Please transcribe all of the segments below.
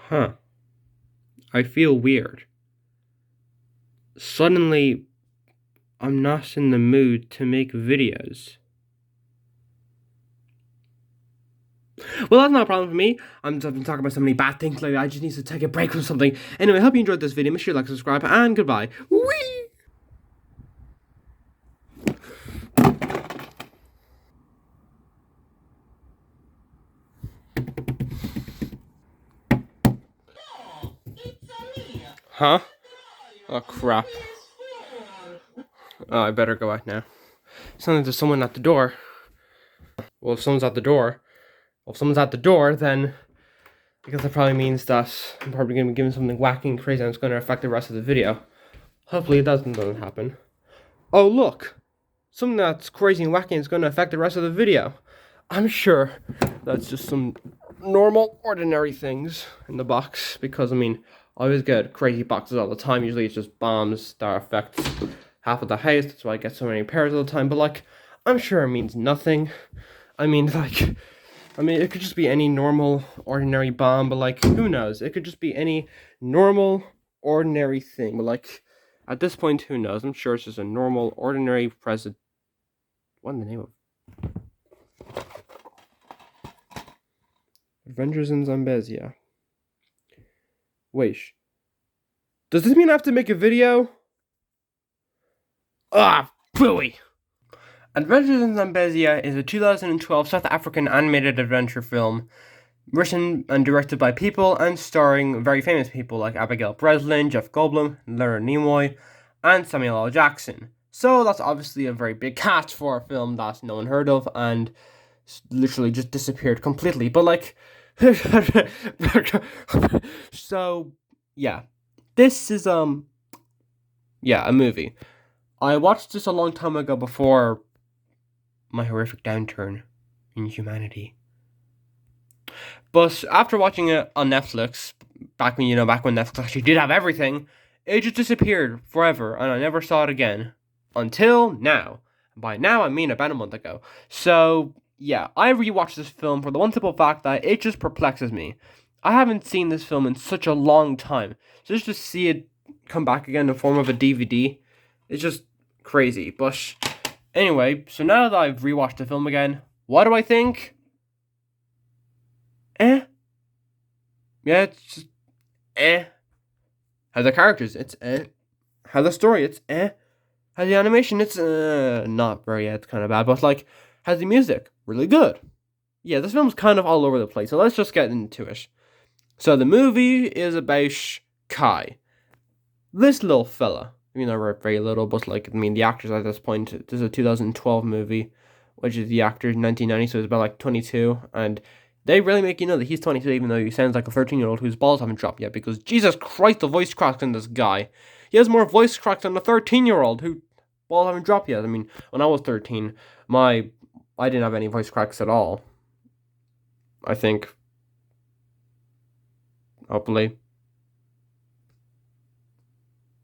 Huh. I feel weird. Suddenly, I'm not in the mood to make videos. Well, that's not a problem for me. I've been talking about so many bad things lately. I just need to take a break from something. Anyway, I hope you enjoyed this video. Make sure you like, subscribe, and goodbye. Whee! Huh? Oh, crap. Oh, I better go out now. Sounds like there's someone at the door. Well, if someone's at the door, then I guess that probably means that I'm probably going to be giving something wacky and crazy and it's going to affect the rest of the video. Hopefully it doesn't happen. Oh, look! Something that's crazy and wacky and is going to affect the rest of the video. I'm sure that's just some normal, ordinary things in the box. Because, I mean, I always get crazy boxes all the time. Usually it's just bombs that affect half of the house. That's why I get so many pairs all the time. But, like, I'm sure it means nothing. I mean, it could just be any normal, ordinary bomb. But, like, who knows? It could just be any normal, ordinary thing. But, like, at this point, who knows? I'm sure it's just a normal, ordinary present. What in the name of? Adventures in Zambezia. Wait. Does this mean I have to make a video? Ah, phooey! Adventures in Zambezia is a 2012 South African animated adventure film written and directed by people and starring very famous people like Abigail Breslin, Jeff Goldblum, Leonard Nimoy, and Samuel L. Jackson. So that's obviously a very big cast for a film that no one heard of and literally just disappeared completely. But like, so yeah, this is a movie. I watched this a long time ago before my horrific downturn in humanity. But after watching it on Netflix, back when Netflix actually did have everything, it just disappeared forever, and I never saw it again. Until now. By now, I mean about a month ago. So, yeah, I rewatched this film for the one simple fact that it just perplexes me. I haven't seen this film in such a long time. So just to see it come back again in the form of a DVD, it's just crazy. But anyway, so now that I've rewatched the film again, what do I think? Yeah, it's just How the characters, it's How the story, it's How the animation, it's not very, it's kind of bad. But like, how's the music? Really good. Yeah, this film's kind of all over the place. So let's just get into it. So the movie is about Kai. This little fella. I mean, they're very little, but like, I mean, the actors at this point, this is a 2012 movie, which is the actor in 1990, so it's about like 22, and they really make you know that he's 22, even though he sounds like a 13-year-old whose balls haven't dropped yet, because Jesus Christ, the voice cracks in this guy. He has more voice cracks than a 13-year-old who balls haven't dropped yet. I mean, when I was 13, I didn't have any voice cracks at all. I think. Hopefully.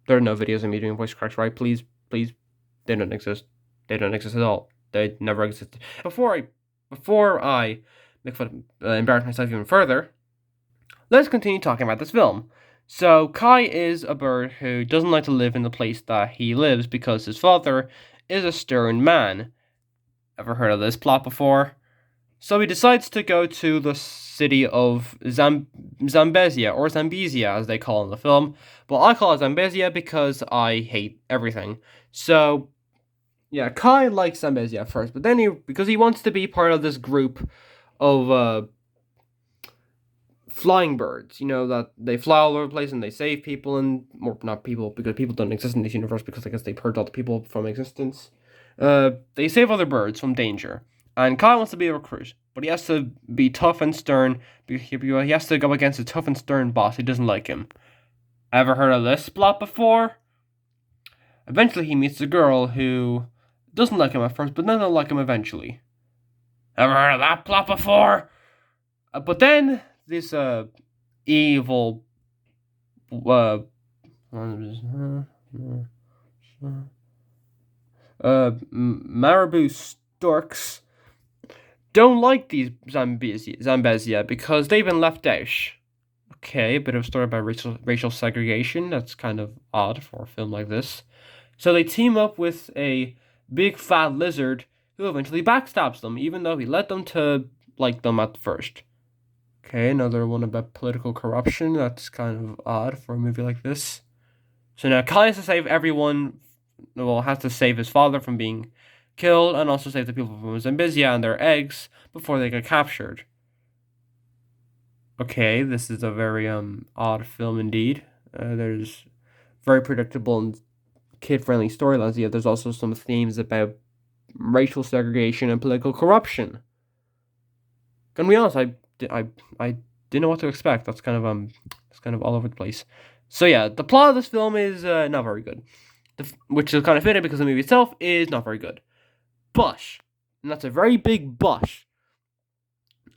There are no videos of me doing voice cracks, right? Please. They don't exist. They don't exist at all. They never existed. Before I make fun of, embarrass myself even further, let's continue talking about this film. So, Kai is a bird who doesn't like to live in the place that he lives because his father is a stern man. Ever heard of this plot before? So he decides to go to the city of Zambezia, or Zambezia as they call it in the film. But I call it Zambezia because I hate everything. So, yeah, Kai likes Zambezia at first, but then because he wants to be part of this group of flying birds, that they fly all over the place and they save people, or not people, because people don't exist in this universe, because I guess they purged all the people from existence. They save other birds from danger. And Kai wants to be a recruit, but he has to be tough and stern. He has to go against a tough and stern boss who doesn't like him. Ever heard of this plot before? Eventually he meets a girl who doesn't like him at first, but then they'll like him eventually. Ever heard of that plot before? But then this evil marabou storks don't like these Zambezia because they've been left out. Okay, a bit of a story about racial segregation. That's kind of odd for a film like this. So they team up with a big fat lizard who eventually backstabs them, even though he led them to like them at first. Okay, another one about political corruption. That's kind of odd for a movie like this. So now Kyle has to save everyone. Well, has to save his father from being killed, and also save the people from Zambezia and their eggs before they get captured. Okay, this is a very odd film indeed. There's very predictable and kid-friendly storylines. Yet there's also some themes about racial segregation and political corruption. Gonna be honest, I didn't know what to expect. That's kind of all over the place. So yeah, the plot of this film is not very good, which is kind of fitting because the movie itself is not very good. But, and that's a very big but,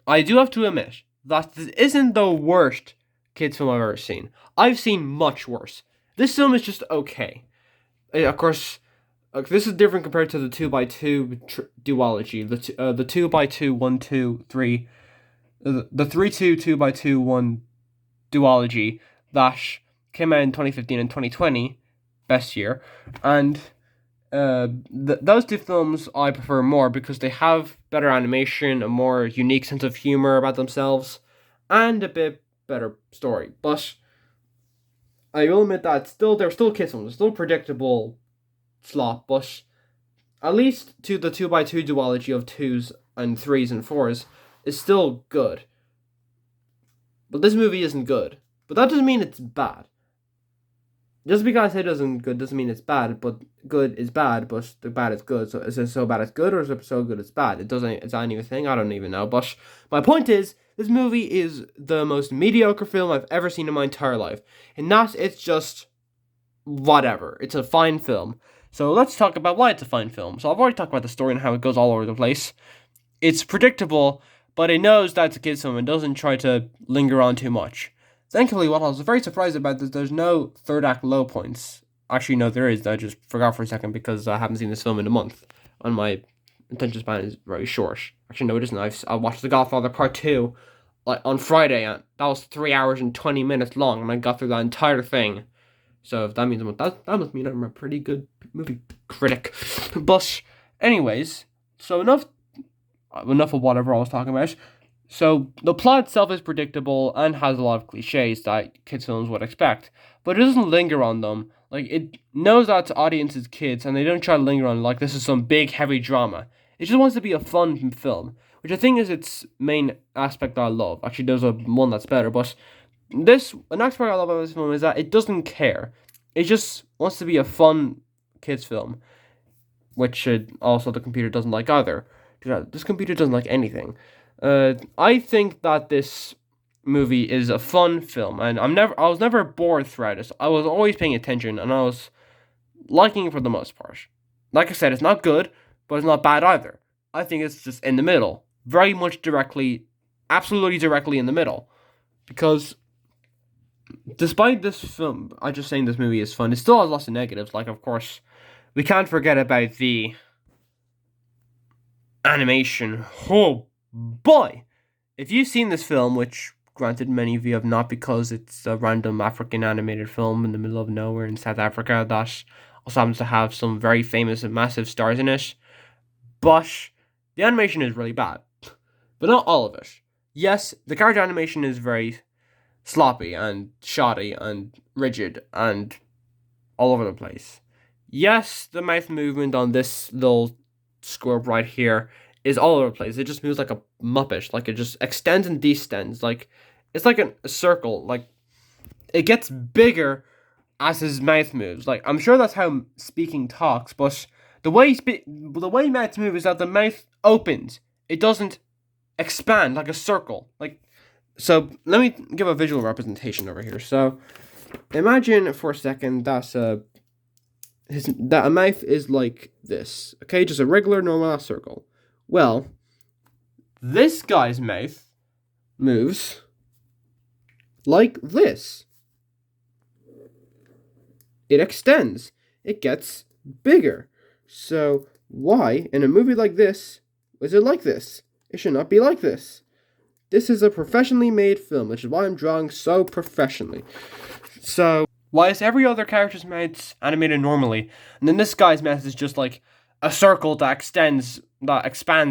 I do have to admit that this isn't the worst kids film I've ever seen. I've seen much worse. This film is just okay. Of course, this is different compared to the 2x2 duology. The 2x2 1 2 3, the 3-2 2x2 1 duology that came out in 2015 and 2020, best year, and those two films I prefer more because they have better animation, a more unique sense of humor about themselves, and a bit better story. But I will admit that they're still kids films, still predictable slop, but at least the 2x2 duology of 2s and 3s and 4s is still good. But this movie isn't good. But that doesn't mean it's bad. Just because it isn't good doesn't mean it's bad, but good is bad, but the bad is good. So is it so bad it's good, or is it so good it's bad? Is that even a thing? I don't even know. But my point is, this movie is the most mediocre film I've ever seen in my entire life. And not, it's just whatever. It's a fine film. So let's talk about why it's a fine film. So I've already talked about the story and how it goes all over the place. It's predictable, but it knows that it's a kid's film and doesn't try to linger on too much. Thankfully, what I was very surprised about is there's no third act low points. Actually, no, there is. I just forgot for a second because I haven't seen this film in a month. And my attention span is very short. Actually, no, it isn't. I watched The Godfather Part 2 on Friday. And that was 3 hours and 20 minutes long. And I got through that entire thing. So if that means that must mean I'm a pretty good movie critic. But anyways, so enough of whatever I was talking about. So the plot itself is predictable and has a lot of cliches that kids films would expect, but it doesn't linger on them. Like, it knows that its audience is kids, and they don't try to linger on like this is some big heavy drama. It just wants to be a fun film, which I think is its main aspect that I love. Actually, there's one that's better, but an aspect I love about this film is that it doesn't care. It just wants to be a fun kids film, which also the computer doesn't like either. This computer doesn't like anything. I think that this movie is a fun film, and I was never bored throughout this. I was always paying attention, and I was liking it for the most part. Like I said, it's not good, but it's not bad either. I think it's just in the middle, very much absolutely directly in the middle, because despite this film, I just saying this movie is fun, it still has lots of negatives. Like, of course, we can't forget about the animation. Oh boy, if you've seen this film, which granted many of you have not because it's a random African animated film in the middle of nowhere in South Africa that also happens to have some very famous and massive stars in it, but the animation is really bad. But not all of it. Yes, the character animation is very sloppy and shoddy and rigid and all over the place. Yes, the mouth movement on this little squirrel right here is all over the place. It just moves like a muppet. Like, it just extends and descends. Like, it's like a circle. Like, it gets bigger as his mouth moves. Like, I'm sure that's how speaking talks, but the way mouths move is that the mouth opens. It doesn't expand like a circle. Like, so let me give a visual representation over here. So imagine for a second that a mouth is like this. Okay, just a regular normal circle. Well, this guy's mouth moves like this. It extends. It gets bigger. So why, in a movie like this, is it like this? It should not be like this. This is a professionally made film, which is why I'm drawing so professionally. So, why is every other character's mouth animated normally, and then this guy's mouth is just like a circle that expands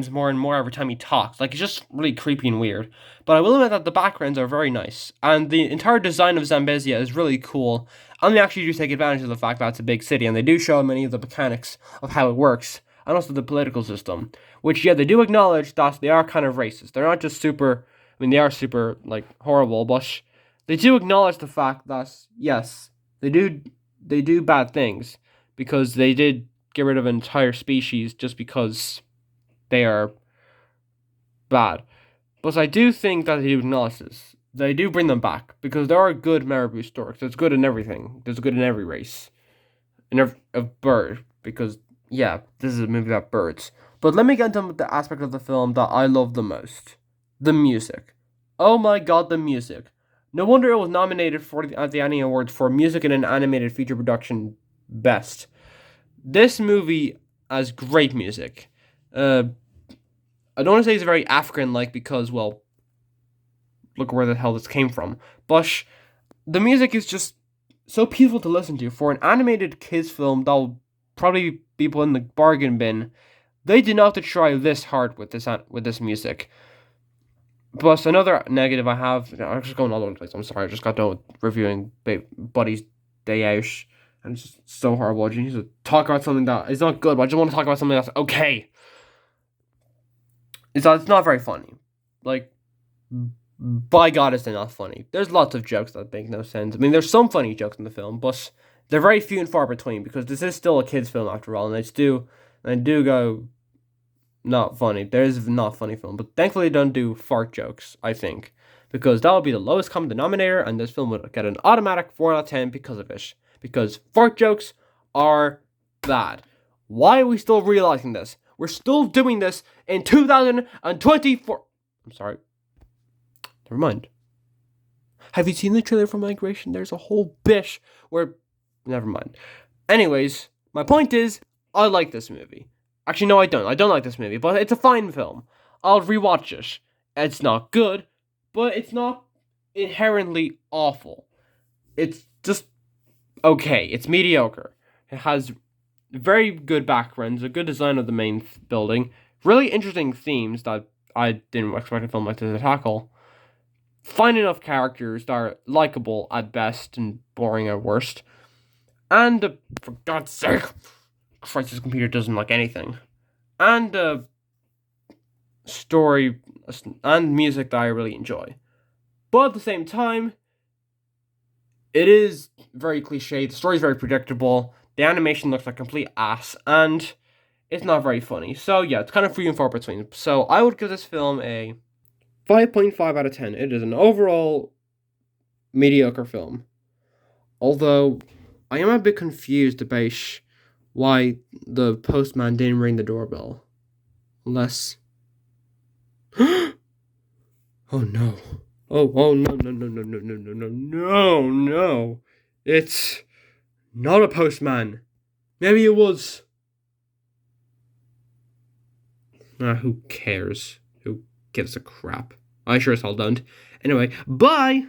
more and more every time he talks. Like, it's just really creepy and weird. But I will admit that the backgrounds are very nice, and the entire design of Zambezia is really cool. And they actually do take advantage of the fact that it's a big city, and they do show many of the mechanics of how it works, and also the political system. Which, yeah, they do acknowledge that they are kind of racist. They're not just super, I mean, they are super, like, horrible, but they do acknowledge the fact that, yes, they do bad things, because they did get rid of an entire species just because they are bad. But I do think that they do acknowledge this. They do bring them back, because there are good marabou storks. There's good in everything. There's good in every race. In every bird, because, yeah, this is a movie about birds. But let me get into the aspect of the film that I love the most. The music. Oh my god, the music. No wonder it was nominated at the Annie Awards for Music in an Animated Feature Production Best. This movie has great music. I don't want to say it's very African-like because, well, look where the hell this came from. But the music is just so peaceful to listen to. For an animated kids film that will probably be put in the bargain bin, they did not have to try this hard with this music. Plus, another negative I have, I'm just going all over the place, I'm sorry, I just got done with reviewing Buddy's Day Out, and it's just so horrible. You need to talk about something that is not good, but I just want to talk about something that's okay. It's not very funny. Like, by God, it's not funny. There's lots of jokes that make no sense. I mean, there's some funny jokes in the film, but they're very few and far between, because this is still a kid's film after all, and they do go not funny. There is a not funny film, but thankfully they don't do fart jokes, I think, because that would be the lowest common denominator, and this film would get an automatic 4 out of 10 because of it. Because fart jokes are bad. Why are we still realizing this? We're still doing this in 2024. I'm sorry. Never mind. Have you seen the trailer for Migration? There's a whole bit where... Never mind. Anyways, my point is, I like this movie. Actually, no, I don't. I don't like this movie, but it's a fine film. I'll rewatch it. It's not good, but it's not inherently awful. It's just okay. It's mediocre. It has very good backgrounds, a good design of the main building, really interesting themes that I didn't expect a film like this to tackle, fine enough characters that are likable at best and boring at worst, and, for God's sake, Christ, this computer doesn't like anything. And story and music that I really enjoy. But at the same time, it is very cliche. The story is very predictable. The animation looks like complete ass. And it's not very funny. So yeah, it's kind of few and far between. So I would give this film a 5.5 out of 10. It is an overall mediocre film. Although, I am a bit confused about why the postman didn't ring the doorbell. Unless... oh no. Oh no. It's not a postman. Maybe it was. Who cares? Who gives a crap? I sure as hell don't. Anyway, bye!